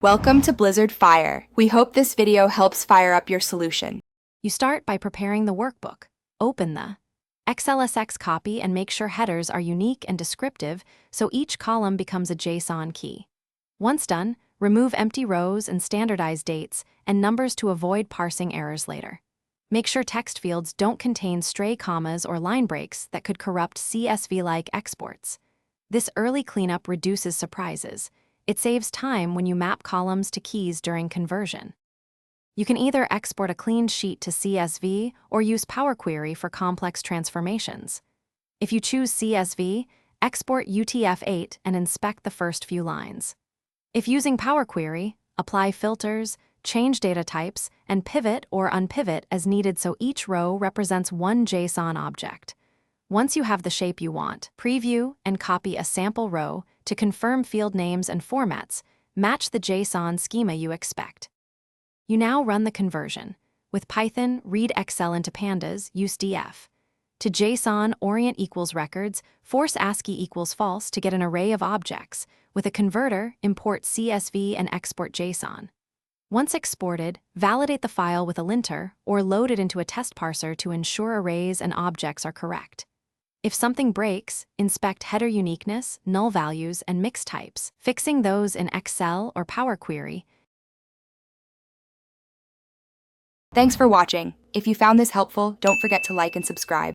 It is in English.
Welcome to Blizzard Fire. We hope this video helps fire up your solution. You start by preparing the workbook. Open the XLSX copy and make sure headers are unique and descriptive so each column becomes a JSON key. Once done, remove empty rows and standardize dates and numbers to avoid parsing errors later. Make sure text fields don't contain stray commas or line breaks that could corrupt CSV-like exports. This early cleanup reduces surprises. It saves time when you map columns to keys during conversion. You can either export a clean sheet to CSV or use Power Query for complex transformations. If you choose CSV, export UTF-8 and inspect the first few lines. If using Power Query, apply filters, change data types, and pivot or unpivot as needed so each row represents one JSON object. Once you have the shape you want, preview and copy a sample row to confirm field names and formats, match the JSON schema you expect. You now run the conversion. With Python, read Excel into pandas, use df. To JSON, orient equals records, force ASCII equals false to get an array of objects. With a converter, import CSV and export JSON. Once exported, validate the file with a linter or load it into a test parser to ensure arrays and objects are correct. If something breaks, inspect header uniqueness, null values, and mix types, fixing those in Excel or Power Query. Thanks for watching. If you found this helpful, don't forget to like and subscribe.